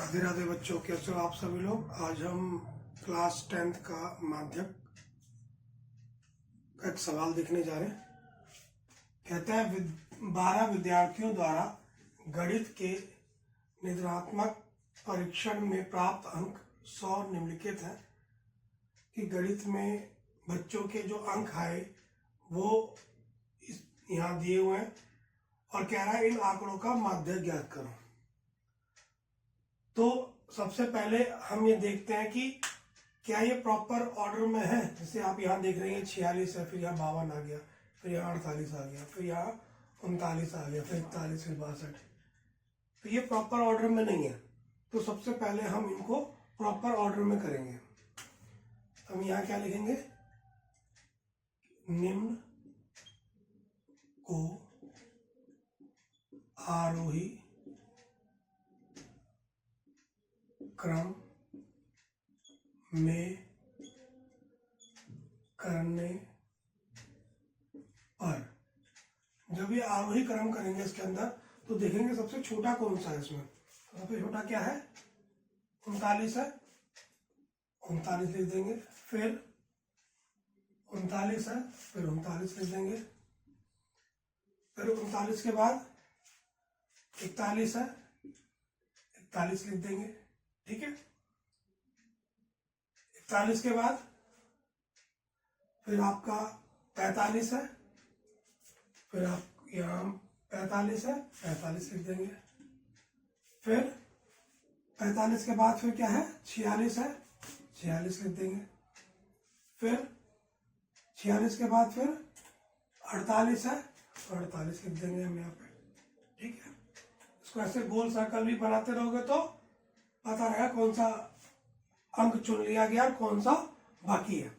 राधे राधे बच्चों, कैसे हो आप सभी लोग। आज हम क्लास 10th का माध्यक का एक सवाल देखने जा रहे हैं। कहता है 12 विद्यार्थियों द्वारा गणित के निदानात्मक परीक्षण में प्राप्त अंक 100 निम्नलिखित है कि गणित में बच्चों के जो अंक आए वो यहाँ दिए हुए हैं और कह रहा है इन आंकड़ों का माध्यक ज्ञात करो। तो सबसे पहले हम ये देखते हैं कि क्या ये प्रॉपर ऑर्डर में है। जैसे आप यहाँ देख रहे हैं 46 है, फिर यहाँ 52 आ गया, फिर यहाँ 48 आ गया, फिर यहाँ 39 आ गया, फिर 41, फिर 62। तो ये प्रॉपर ऑर्डर में नहीं है। तो सबसे पहले हम इनको प्रॉपर ऑर्डर में करेंगे। हम यहाँ क्या लिखेंगे, निम्न को आरोही क्रम में करने पर, जब ये आरोही क्रम करेंगे इसके अंदर तो देखेंगे सबसे छोटा कौन सा है। इसमें सबसे छोटा क्या है, 39 है, 39 लिख देंगे। फिर 39 है, फिर 39 लिख देंगे। फिर 39 के बाद 41 है, 41 लिख देंगे। ठीक है, 41 के बाद फिर आपका 45 है, फिर आप यहाँ 45 है, 45 लिख देंगे। फिर 45 के बाद फिर क्या है, 46 है, 46 लिख देंगे। फिर 46 के बाद फिर 48 है, 48 लिख देंगे हम यहाँ पे। ठीक है, इसको ऐसे गोल सर्कल भी बनाते रहोगे तो पता रहेगा कौन सा अंक चुन लिया गया और कौन सा बाकी है।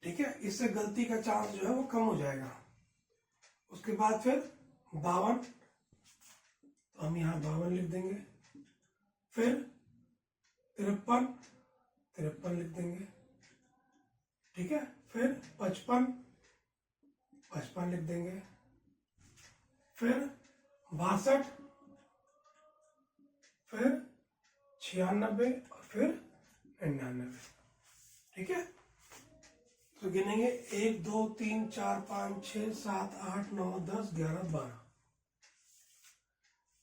ठीक है, इससे गलती का चांस जो है वो कम हो जाएगा। उसके बाद फिर 52, तो हम यहाँ 52 लिख देंगे। फिर 53, 53 लिख देंगे। ठीक है, फिर 55, 55 लिख देंगे। फिर 62, फिर 96 और फिर 99। ठीक है, तो गिनेंगे 1 2 3 4 5 6 7 8 9 10 11 12।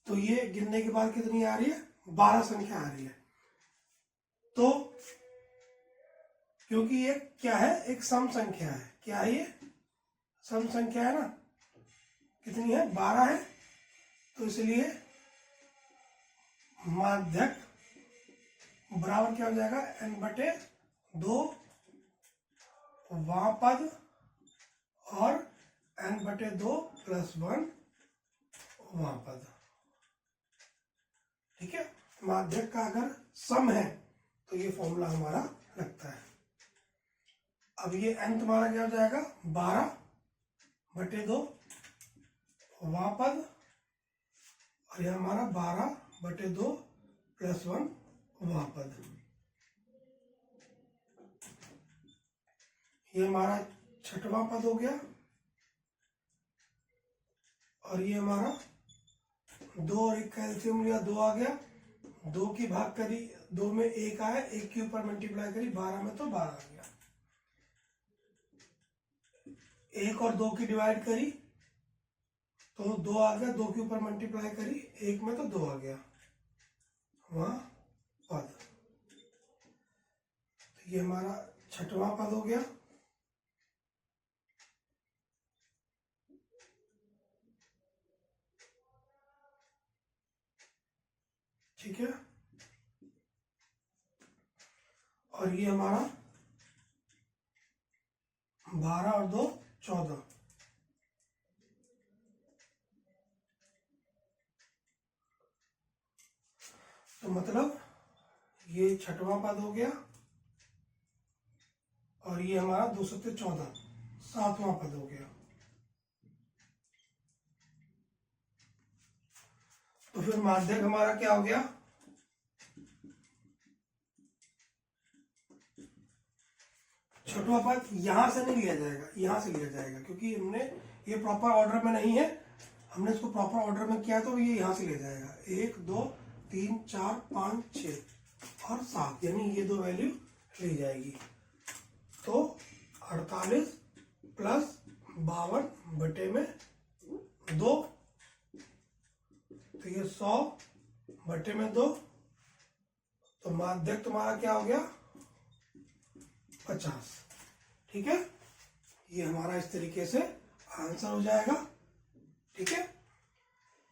तो ये गिनने के बाद कितनी आ रही है, 12 संख्या आ रही है। तो क्योंकि ये क्या है, एक सम संख्या है। क्या है ये, सम संख्या है ना। कितनी है, 12 है। तो इसलिए माध्यक बराबर क्या हो जाएगा, n/2 वहां पद और n/2 + 1 वहां पद। ठीक है, माध्यक का अगर सम है तो ये फॉर्मूला हमारा लगता है। अब ये n तुम्हारा क्या हो जाएगा, 12/2 वहां पद और ये हमारा 12/2 + 1 वहां पद। ये हमारा 6वां पद हो गया और ये हमारा 2 और 1 का एलसीएम लिया, 2 आ गया। 2 की भाग करी, 2 में 1 आया, 1 के ऊपर मल्टीप्लाई करी, 12 में तो 12 आ गया। 1 और 2 की डिवाइड करी तो 2 आ गया, 2 के ऊपर मल्टीप्लाई करी, 1 में तो 2 आ गया वहां पद। तो ये हमारा 6वां पद हो गया। ठीक है, और ये हमारा 12 और 2 14। तो मतलब ये 6वां पद हो गया और ये हमारा 2 से 14 7वां पद हो गया। तो फिर माध्यक हमारा क्या हो गया, छठवां पद यहां से नहीं लिया जाएगा, यहां से लिया जाएगा, क्योंकि हमने ये प्रॉपर ऑर्डर में नहीं है। हमने इसको प्रॉपर ऑर्डर में किया तो ये यहां से लिया जाएगा। 1 2 3 4 5 6 और 7, यानी ये दो वैल्यू ली जाएगी। तो 48 प्लस 52 बटे में 2, तो ये 100 बटे में 2, तो माध्यक तुम्हारा क्या हो गया 50। ठीक है, ये हमारा इस तरीके से आंसर हो जाएगा। ठीक है,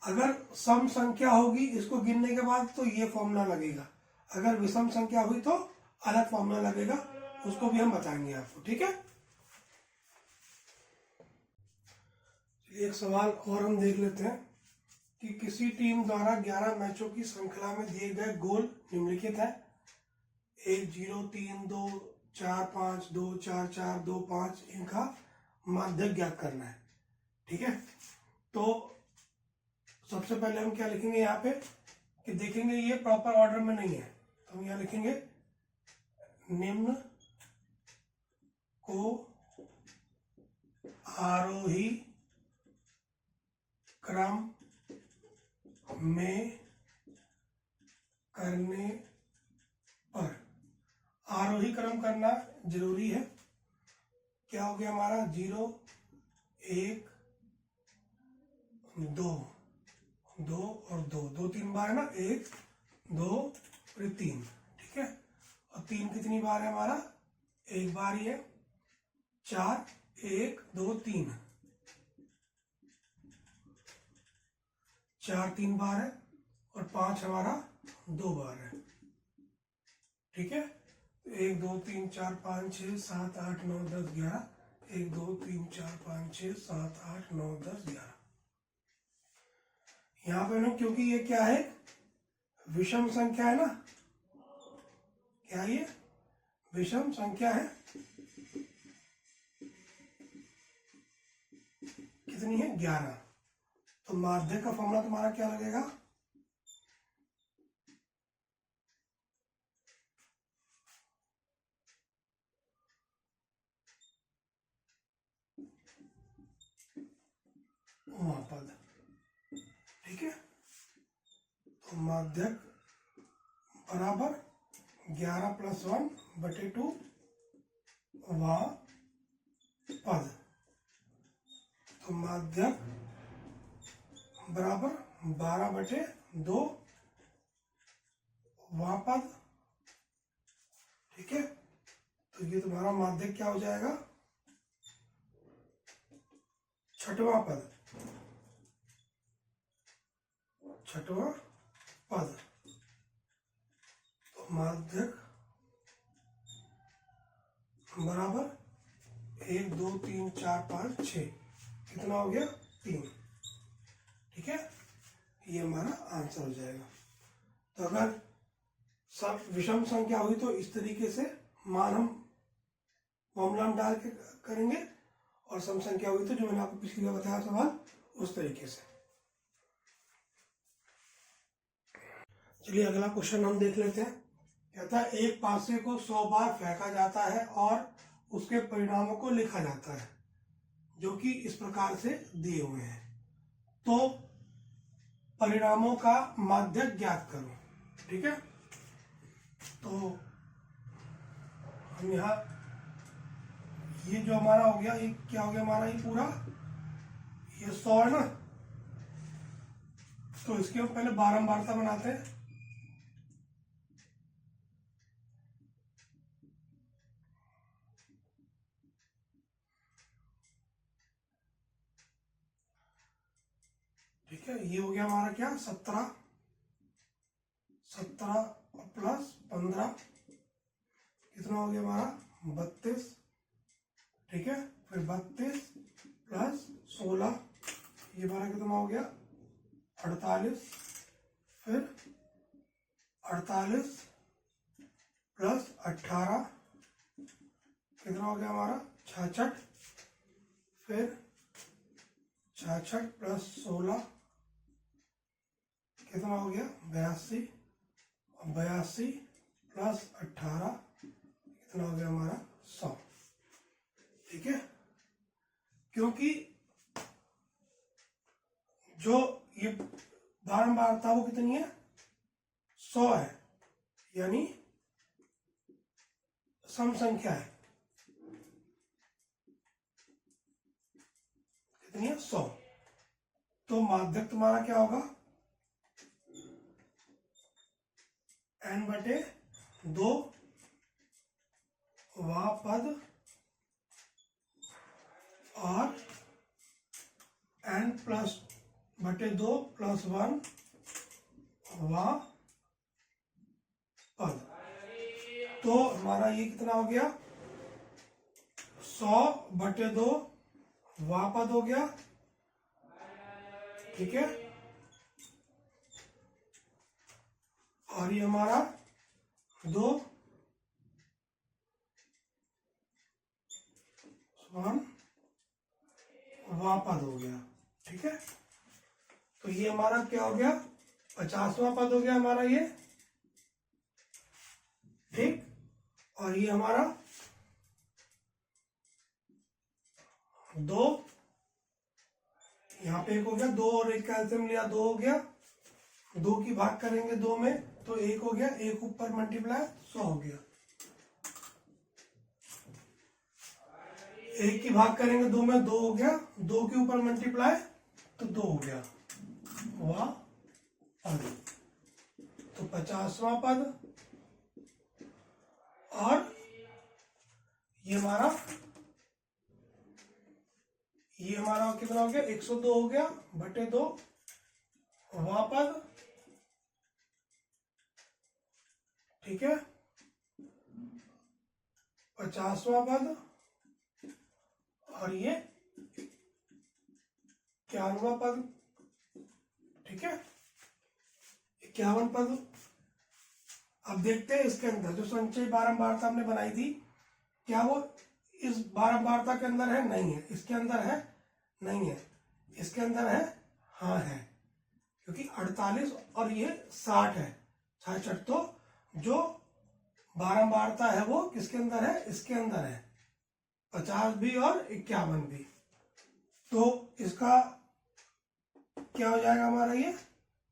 अगर सम संख्या होगी इसको गिनने के बाद तो ये फॉर्मूला लगेगा, अगर विषम संख्या हुई तो अलग फॉर्मूला लगेगा, उसको भी हम बताएंगे आपको। ठीक है, एक सवाल और हम देख लेते हैं कि किसी टीम द्वारा 11 मैचों की श्रृंखला में दिए गए गोल निम्नलिखित है। 1-0, 3-2, 4-5, 2-4-4, 2-5, इनका माध्यक ज्ञात करना है। ठीक है, तो सबसे पहले हम क्या लिखेंगे यहाँ पे कि देखेंगे ये प्रॉपर ऑर्डर में नहीं है, तो हम यहाँ लिखेंगे निम्न को आरोही क्रम में करने पर, आरोही क्रम करना जरूरी है। क्या हो गया हमारा 0 1 2, 2 और 2, 2 3 बार है ना, 1 2 फिर 3। ठीक है, और 3 कितनी बार है हमारा, एक बार ही है। 4 1 2 3, 4 3 बार है, और 5 हमारा 2 बार है। ठीक है, 1 2 3 4 5 6 7 8 9 10 11, 1 2 3 4 5 6 7 8 9 10 11। यहाँ पे ना, क्योंकि ये क्या है विषम संख्या है ना, क्या ये विषम संख्या है, कितनी है 11, तो माध्यक का फॉर्मूला तुम्हारा क्या लगेगा, पद। ठीक है, तो माध्यक बराबर 11 + 1 बटे 2 वहाँ पद, तो माध्यक बराबर 12 बटे 2 वहाँ पद। ठीक है, तो ये तुम्हारा माध्यक क्या हो जाएगा, छठवां पद, छठवां पद। तो माध्यक बराबर 1 2 3 4 5 6, कितना हो गया 3। ठीक है, ये हमारा आंसर हो जाएगा। तो अगर सब विषम संख्या हुई तो इस तरीके से मान हम फॉर्मूला में डाल के करेंगे, और सम संख्या हुई तो जो मैंने आपको पिछली बार बताया सवाल उस तरीके से। चलिए अगला क्वेश्चन हम देख लेते हैं। कहता है एक पासे को 100 बार फेंका जाता है और उसके परिणामों को लिखा जाता है, जो कि इस प्रकार से दिए हुए हैं। तो परिणामों का माध्यक ज्ञात करो। ठीक है, तो हम यहाँ ये जो हमारा हो गया, ये क्या हो गया हमारा, ये पूरा ये 100 है ना, तो इसके हम पहले बारंबारता बनाते हैं। ठीक है, ये हो गया हमारा क्या 17 प्लस 15, कितना हो गया हमारा 32। ठीक है, फिर 32 प्लस 16, ये हमारा कितना हो गया 48, फिर 48 प्लस 18, कितना हो गया हमारा 66, फिर 66 प्लस 16, कितना हो गया 82, और 82 प्लस 18, कितना हो गया हमारा 100। ठीक है, क्योंकि जो ये बारंबारता वो कितनी है 100 है, यानी सम संख्या है, कितनी है 100। तो माध्यक तुम्हारा क्या होगा, n/2 वह पद और n+2 + 1 वह पद। तो हमारा ये कितना हो गया, 100/2 वह पद हो गया, ठीक है। और ये हमारा 2 वह पद हो गया, ठीक है। तो ये हमारा क्या हो गया, 50वां पद हो गया हमारा ये, ठीक। और ये हमारा 2, यहाँ पे 1 हो गया, 2 और 1 का एलसीएम लिया 2 हो गया, 2 की भाग करेंगे 2 में तो 1 हो गया, 1 ऊपर मल्टीप्लाई 100 हो गया, 1 की भाग करेंगे 2 में 2 हो गया, 2 के ऊपर मल्टीप्लाई तो 2 हो गया, वह पद। तो 50वां पद और ये हमारा कितना हो गया, 102 हो गया बटे 2 वह पद, ठीक है। 50वां पद और ये 51वां पद, ठीक है। 51 पद। अब देखते हैं इसके अंदर जो संचयी बारंबारता हमने बनाई थी, क्या वो इस बारंबारता के अंदर है, नहीं है। इसके अंदर है, नहीं है। इसके अंदर है, हाँ है, क्योंकि 48 और ये 60 है, 66। तो जो बारंबारता है वो किसके अंदर है, इसके अंदर है, 50 भी और 51 भी। तो इसका क्या हो जाएगा हमारा ये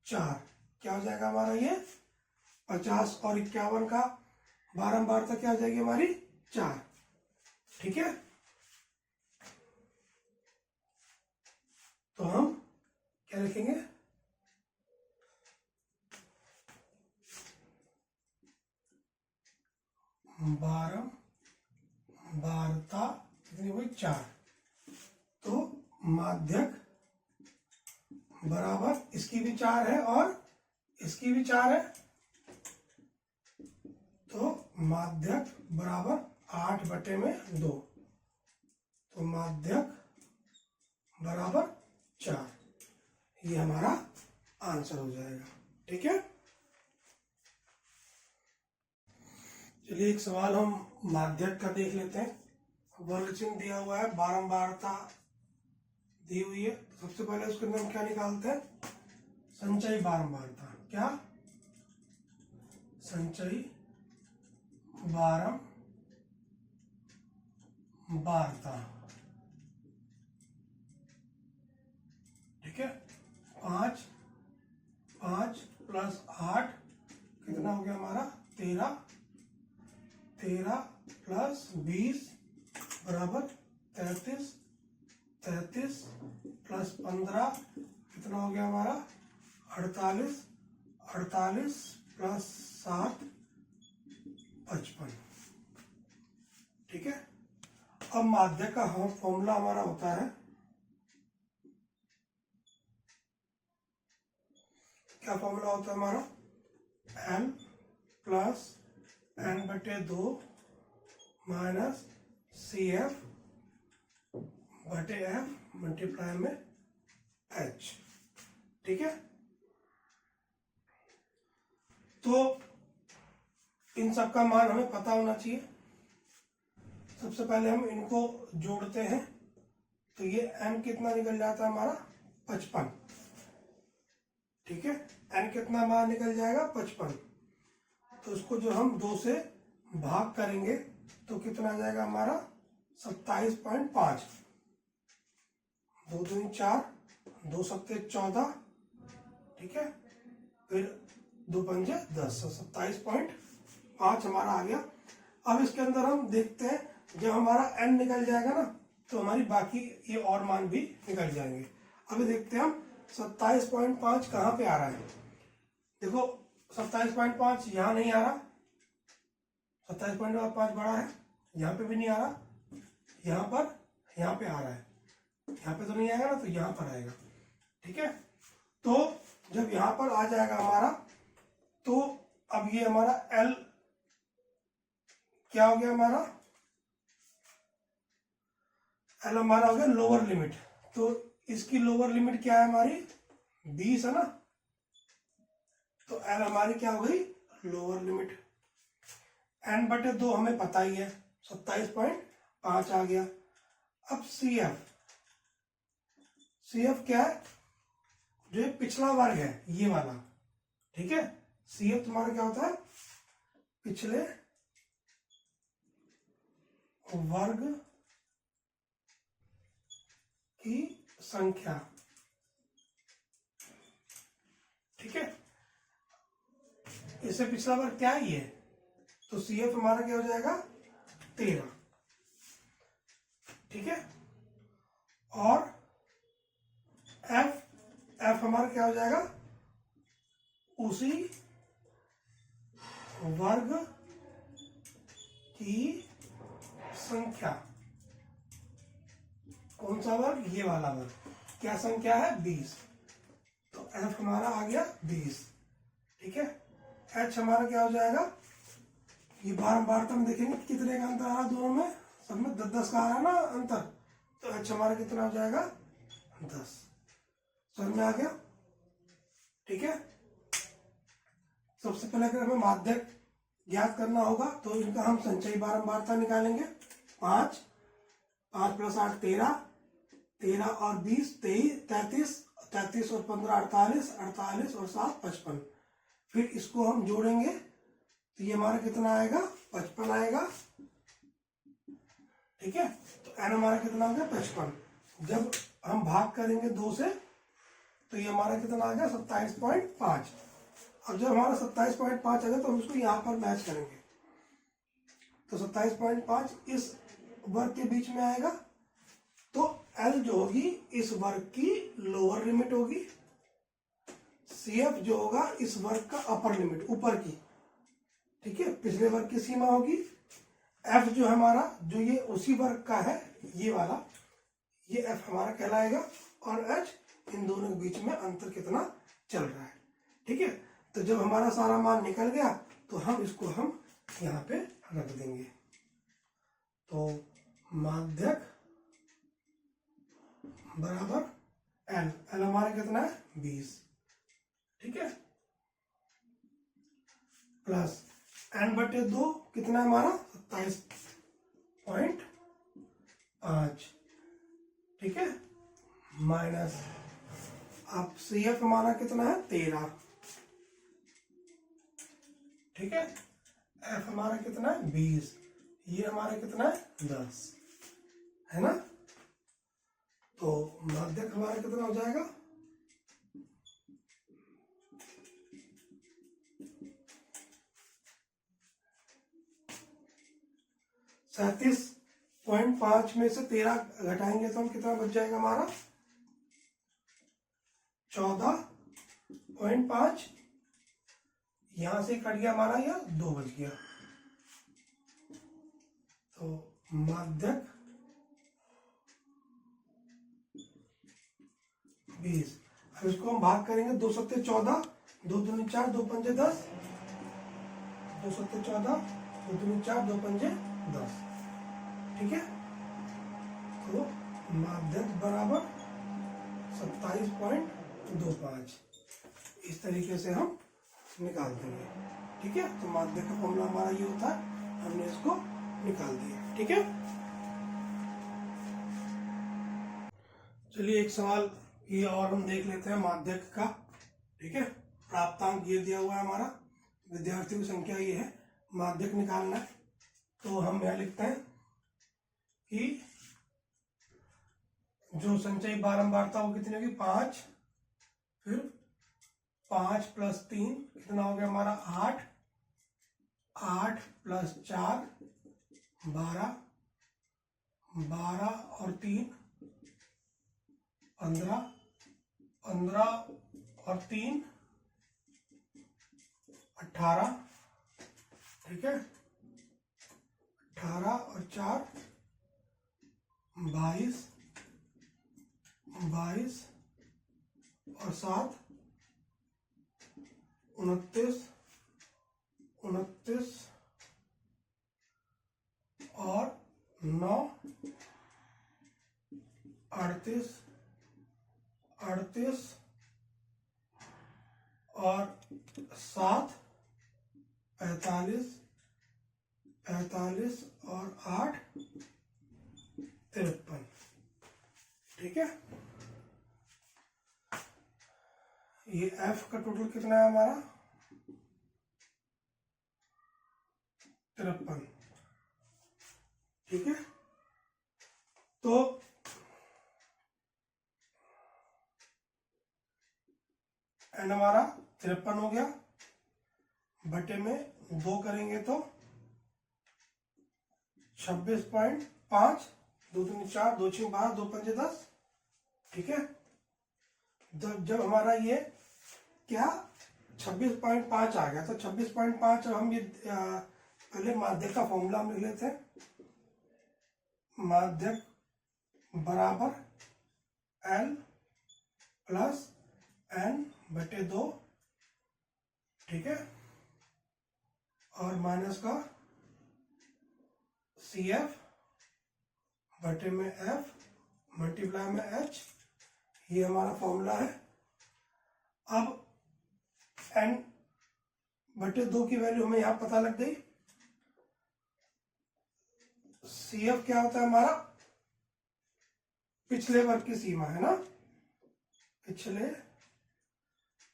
4, क्या हो जाएगा हमारा ये 50 और 51 का बारंबारता क्या हो जाएगी हमारी 4, ठीक है। तो हम क्या लिखेंगे, बारंबारता कितनी हुई 4। तो माध्यक बराबर इसकी भी 4 है और इसकी भी 4 है, तो माध्यक बराबर 8/2। तो माध्यक बराबर 4, ये हमारा आंसर हो जाएगा, ठीक है। चलिए एक सवाल हम माध्यक का देख लेते हैं। वर्ग चिन्ह दिया हुआ है, बारंबारता दी हुई है। सबसे पहले उसके अंदर हम क्या निकालते हैं, संचयी बारंबारता। क्या, संचयी बारंबारता, ठीक है। 5 + 8 कितना हो गया हमारा 13, 13 + 20 बराबर 33, 33 + 15 कितना हो गया हमारा 48, 48 + 7 55, ठीक है। अब माध्यक का फॉर्मूला हमारा होता है, क्या फॉर्मूला होता है हमारा, n + n/2 - CF/F मल्टीप्लाई में H, ठीक है। तो इन सब का मान हमें पता होना चाहिए। सबसे पहले हम इनको जोड़ते हैं, तो ये n कितना निकल जाता है हमारा 55, ठीक है। n कितना मान निकल जाएगा 55। तो इसको जो हम 2 से भाग करेंगे तो कितना आ जाएगा हमारा 27.5, 2 दूनी 4, 2 सत्ते 14, ठीक है। फिर 2 पंजे 10, 27.5 हमारा आ गया। अब इसके अंदर हम देखते हैं, जब हमारा n निकल जाएगा ना तो हमारी बाकी ये और मान भी निकल जाएंगे। अभी देखते हैं हम 27.5 कहाँ पे आ रहा है। देखो 27.5 यहाँ नहीं आ रहा, 27.5 बड़ा है, यहाँ पे भी नहीं आ रहा, यहाँ पे आ रहा है, यहाँ पे तो नहीं आएगा ना, तो यहाँ पर आएगा। ठीक है, तो जब यहाँ पर आ जाएगा हमारा, तो अब ये हमारा L क्या हो गया, हमारा L हमारा हो गया लोअर लिमिट। तो इसकी लोअर लिमिट क्या है हमारी, 20 है ना, तो L हमारी क्या हो गई, लोअर लिमिट। n/2 हमें पता ही है, 27.5 आ गया। अब CF क्या है, जो पिछला वर्ग है ये वाला। ठीक है, CF तुम्हारा क्या होता है, पिछले वर्ग की संख्या। ठीक है, इससे पिछला वर्ग क्या है ये, तो CF हमारा क्या हो जाएगा, 13। ठीक है, और F हमारा क्या हो जाएगा, उसी वर्ग की संख्या। कौन सा वर्ग, ये वाला वर्ग। क्या संख्या है, 20, तो F हमारा आ गया 20। ठीक है, H हमारा क्या हो जाएगा, ये बार में देखेंगे कितने का अंतर आ रहा है दोनों में, सब में 10-10 का आ रहा है ना अंतर, तो H हमारा कितना हो जाएगा, 10। समझ में आ गया। ठीक है, सबसे पहले अगर हमें माध्यक ज्ञात करना होगा तो इनका हम संचयी बारंबारता निकालेंगे। 5 + 8 13, 13 और 20 23, 33 और 15 48, 48 और 7 55। फिर इसको हम जोड़ेंगे तो ये हमारा कितना आएगा, 55 आएगा। ठीक है, तो n हमारा कितना आ गया, 55। जब हम भाग करेंगे 2 से तो ये हमारा कितना आ गया, 27.5। अब जब हमारा 27.5 आ गया तो हम इसको यहाँ पर मैच करेंगे, तो 27.5 इस वर्ग के बीच में आएगा, तो L जो होगी इस वर्ग की लोअर लिमिट होगी, CF जो होगा इस वर्ग का अपर लिमिट, ऊपर की। ठीक है, पिछले वर्ग की सीमा होगी। F जो हमारा, जो ये उसी वर्ग का है ये वाला, ये F हमारा कहलाएगा, और H इन दोनों के बीच में अंतर कितना चल रहा है। ठीक है, तो जब हमारा सारा मान निकल गया तो हम इसको हम यहाँ पे रख देंगे। तो माध्यक बराबर L हमारा कितना है, 20। ठीक है, प्लस n/2 कितना है हमारा, 27.5। ठीक है, माइनस अब CF हमारा कितना है, 13। ठीक है, F हमारा कितना है, 20, ये हमारा कितना है, 10, है ना। तो माध्यक हमारा कितना हो जाएगा, 37.5 में से 13 घटाएंगे तो हम कितना बच जाएगा हमारा, 14.5। यहां से कट गया हमारा, यह 2 बच गया। तो माध्यक 20। अब इसको हम भाग करेंगे, 2 सत्ते 14, 2 दूनी 4, 2 पंजे 10, 2 सत्ते 14, 2 दूनी 4, 2 पंजे 10। ठीक है, तो माध्यक बराबर 27.25 इस तरीके से हम निकाल देंगे। ठीक है, तो माध्यक का फॉर्मूला हमारा ये होता है, हमने इसको निकाल दिया। ठीक है, चलिए एक सवाल ये और हम देख लेते हैं माध्यक का। ठीक है, प्राप्तांक ये दिया हुआ है हमारा, विद्यार्थियों की संख्या ये है, माध्यक निकालना है। तो हम यहां लिखते हैं कि जो संचयी बारंबारता वो कितनी होगी, 5, फिर 5 + 3 कितना हो गया हमारा 8, 8 + 4 12, 12 और 3 15, 15 और 3 18, ठीक है, 18 और 4 22, 22 और 7 29, 29 और 9 38, 38 और 7 45, 45 और 8 53, ठीक है। ये एफ का टोटल कितना है हमारा 53, ठीक है। तो एन हमारा 53 हो गया, बटे में 2 करेंगे तो 26.5, 2 3 4, 2 6 12, 2 5 10, ठीक है। जब हमारा ये क्या 26.5 आ गया तो 26.5 हम ये पहले माध्यक का फॉर्मूला हम लिख लेते हैं। माध्यक बराबर L + n/2, ठीक है, और माइनस का CF बटे में F मल्टीप्लाई में H, ये हमारा फॉर्मूला है। अब n/2 की वैल्यू हमें यहां पता लग गई। CF क्या होता है हमारा पिछले वर्ग की सीमा है ना, पिछले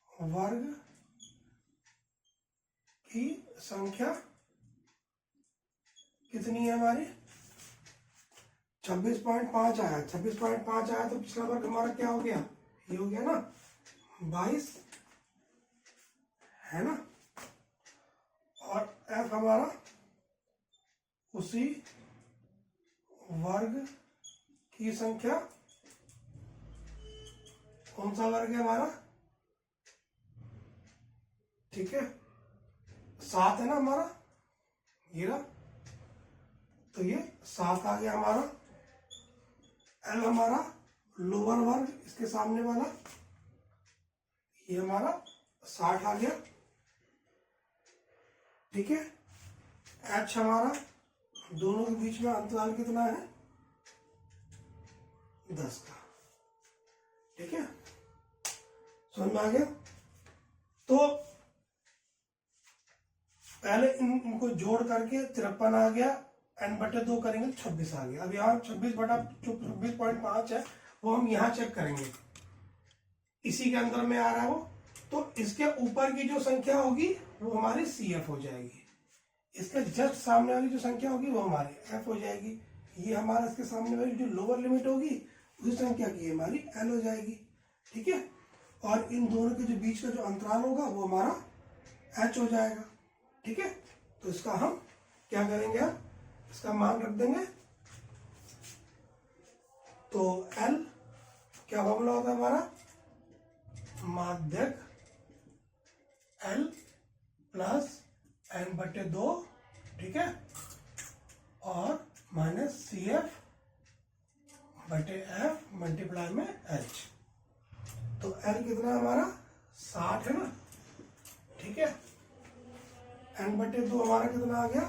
वर्ग की संख्या कितनी है हमारी 26.5 आया, 26.5 आया तो पिछला वर्ग हमारा क्या हो गया, ये हो गया ना 22, है ना। और F हमारा उसी वर्ग की संख्या, कौन सा वर्ग है हमारा, ठीक है, 7 है ना हमारा, ये रहा, तो ये 7 आ गया हमारा। L हमारा लोअर वर्ग इसके सामने वाला, ये हमारा 60 आ गया, ठीक है। H हमारा दोनों के बीच में अंतराल कितना है 10 का, ठीक है, समझ में आ गया। तो पहले इनको जोड़ करके 53 आ गया, n/2 करेंगे 26 आ गया। अब यहाँ 26.5 है वो हम यहाँ चेक करेंगे, इसी के अंदर में आ रहा है वो, तो इसके ऊपर की जो संख्या होगी वो हमारी CF हो जाएगी, इसके जस्ट सामने वाली जो संख्या होगी वो हमारी F हो जाएगी, ये हमारा इसके सामने वाली जो लोअर लिमिट होगी उस संख्या की हमारी L हो जाएगी, ठीक है। और इन दोनों के जो बीच का जो अंतराल होगा वो हमारा H हो जाएगा, ठीक है। तो इसका हम क्या करेंगे, अब इसका मान रख देंगे। तो L क्या फॉर्मूला होता है हमारा, माध्यक L + n/2, ठीक है, और माइनस CF बटे F मल्टीप्लाई में H। तो L कितना है हमारा 60 है ना, ठीक है। n/2 हमारा कितना आ गया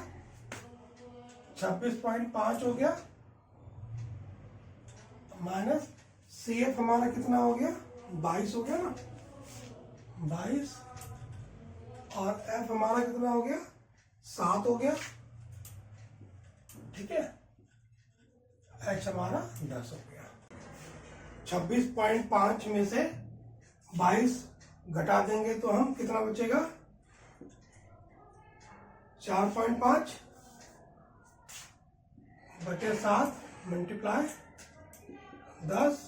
26.5 हो गया, माइनस CF हमारा कितना हो गया 22 हो गया ना, 22, और F हमारा कितना हो गया 7 हो गया, ठीक है। H हमारा 10 हो गया। 26.5 में से 22 घटा देंगे तो हम कितना बचेगा 4.5 बटे 7 मल्टीप्लाई 10,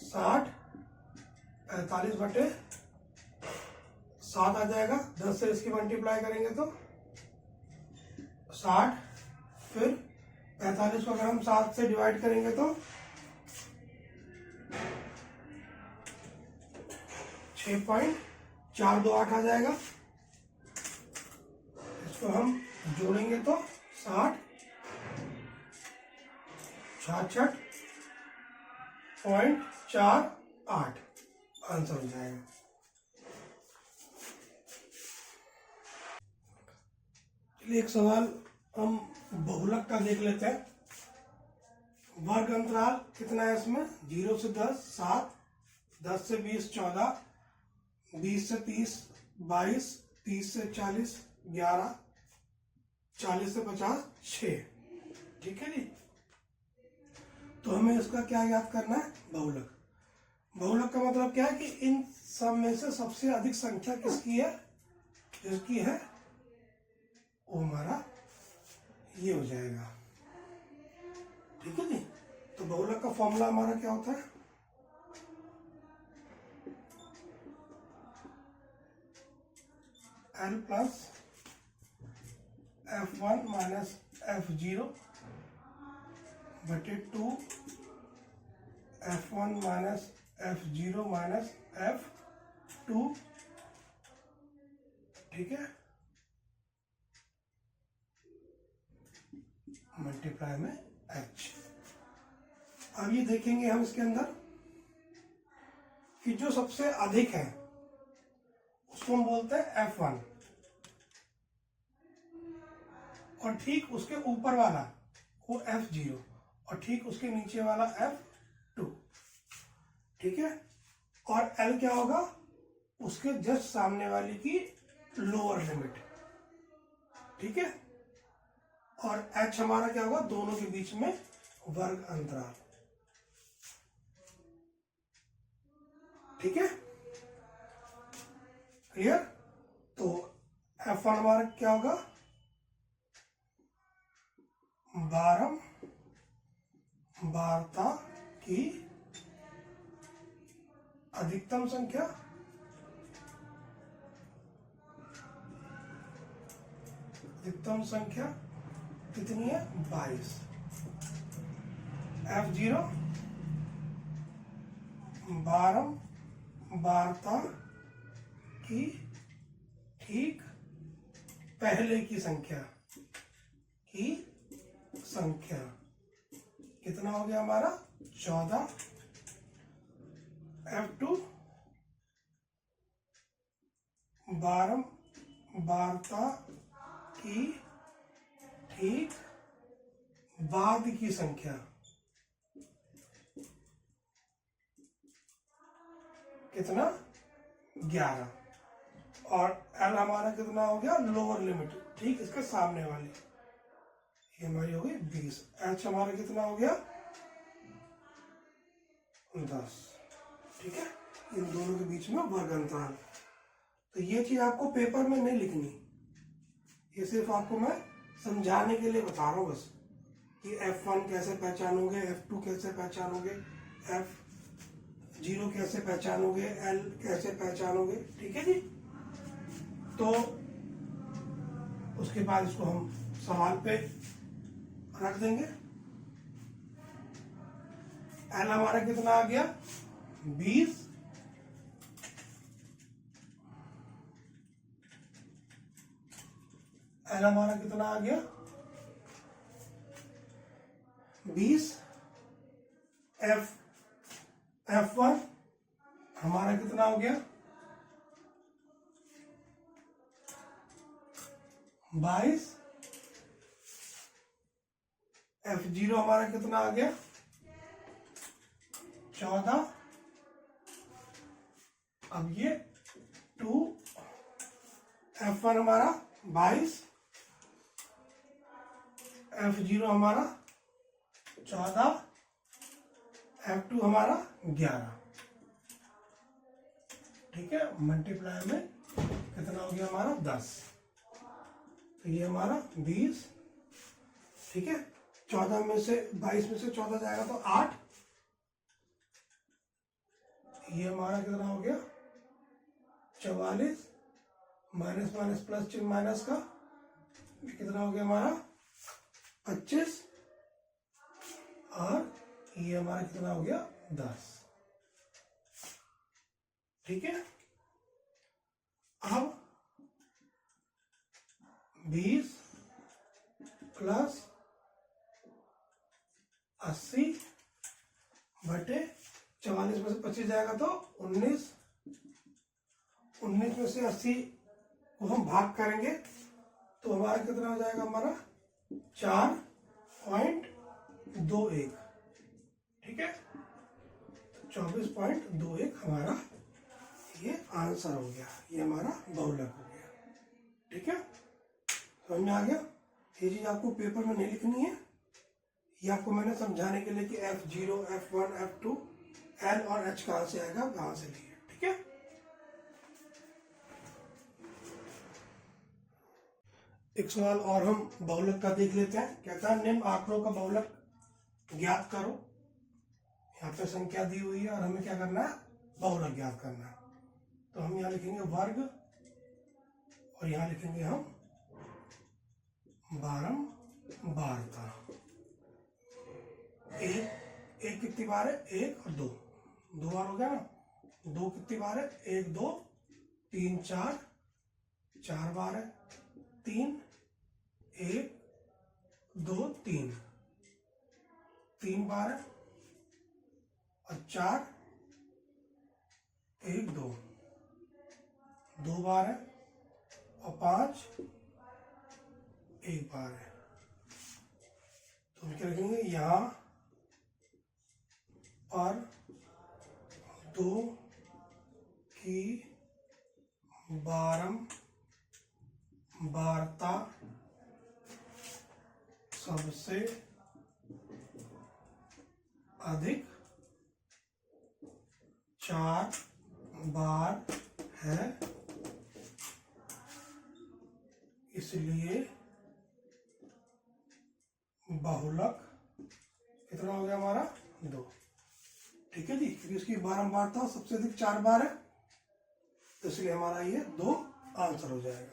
60, 45 बटे 7 आ जाएगा, 10 से इसकी मल्टीप्लाई करेंगे तो 60। फिर 45 को अगर हम 7 से डिवाइड करेंगे तो 6.428 आ जाएगा। इसको हम जोड़ेंगे तो 60 66.48 आंसर हो जाएगा। चलिए एक सवाल हम बहुलक का देख लेते हैं। वर्ग अंतराल कितना है इसमें? 0 से 10 7, 10 से 20 14, 20 से 30 22, 30 से 40 11, 40 से 50 6। ठीक है जी। तो हमें इसका क्या याद करना है? बहुलक। बहुलक का मतलब क्या है कि इन सब में से सबसे अधिक संख्या किसकी है? जिसकी है वो हमारा ये हो जाएगा। ठीक है जी। तो बहुलक का फॉर्मूला हमारा क्या होता है? L plus F1 minus F0 बटे 2 F1 minus F0 minus F2। ठीक है, मल्टीप्लाई में H। अब ये देखेंगे हम इसके अंदर कि जो सबसे अधिक है उसको हम बोलते हैं F1, और ठीक उसके ऊपर वाला वो F0, और ठीक उसके नीचे वाला F2। ठीक है, और L क्या होगा? उसके जस्ट सामने वाली की लोअर लिमिट। ठीक है, और H हमारा क्या होगा? दोनों के बीच में वर्ग अंतराल। ठीक है, क्लियर? तो F1 हमारा क्या होगा? 12 की अधिकतम संख्या, कितनी है? 22। F0 12 की ठीक पहले की संख्या कितना हो गया हमारा? 14। F2 12 की ठीक बाद की संख्या कितना? 11। और L हमारा कितना हो गया? लोअर लिमिट, ठीक इसके सामने वाली, ये हमारी हो गई 20। H हमारा कितना हो गया? 10। ठीक है, इन दोनों के बीच में वर्ग अंतराल। तो ये चीज आपको पेपर में नहीं लिखनी, ये सिर्फ आपको मैं समझाने के लिए बता रहा हूँ बस, कि F1 कैसे पहचानोगे, F2 कैसे पहचानोगे, F0 कैसे पहचानोगे, L कैसे पहचानोगे। ठीक है जी। तो उसके बाद इसको हम सवाल पे रख देंगे। L हमारा कितना आ गया? 20। L हमारा कितना आ गया? 20। F1 हमारा कितना हो गया? 22। F0 हमारा कितना आ गया? 14। अब ये 2, F1 हमारा 22, F0 हमारा 14, F2 हमारा 11। ठीक है, मल्टीप्लाई में कितना हो गया हमारा? 10। तो ये हमारा 20। ठीक है, 14 में से 22 में से 14 जाएगा तो 8। ये हमारा कितना हो गया? 44। माइनस माइनस प्लस चिन्ह माइनस का, कितना हो गया हमारा 25, और ये हमारा कितना हो गया 10। ठीक है, अब 20 प्लस 80 बटे 44 में से 25 जाएगा तो 19, 19 में से 80 को हम भाग करेंगे तो हमारा कितना हो जाएगा, हमारा 4.21। ठीक है, 24.21 हमारा ये आंसर हो गया, ये हमारा बहुलक हो गया। ठीक है, समझ में आ गया। ये चीज आपको पेपर में नहीं लिखनी है, ये आपको मैंने समझाने के लिए कि F0, F1, F2, L और H कहाँ से आएगा, कहाँ से लिए। ठीक है, एक सवाल और हम बहुलक का देख लेते हैं। कहता है निम्न आंकड़ों का बहुलक ज्ञात करो। यहाँ पे संख्या दी हुई है और हमें क्या करना है, बहुलक ज्ञात करना है। तो हम यहाँ लिखेंगे वर्ग और यहाँ लिखेंगे हम बारंबारता। एक कितनी बार है, 1 और 2, 2 बार हो गया ना। 2 कितनी बार है, 1 2 3 4, 4 बार है। 3 1 2 3, 3 बार है। और 4 1 2, 2 बार है। और 5 1 बार है। तो हम क्या लिखेंगे, यहाँ पर 2 की बारंबारता सबसे अधिक 4 बार है, इसलिए बहुलक कितना हो गया हमारा 2। ठीक है जी, क्योंकि इसकी बारंबारता सबसे अधिक 4 बार है, तो इसलिए हमारा ये 2 आंसर हो जाएगा।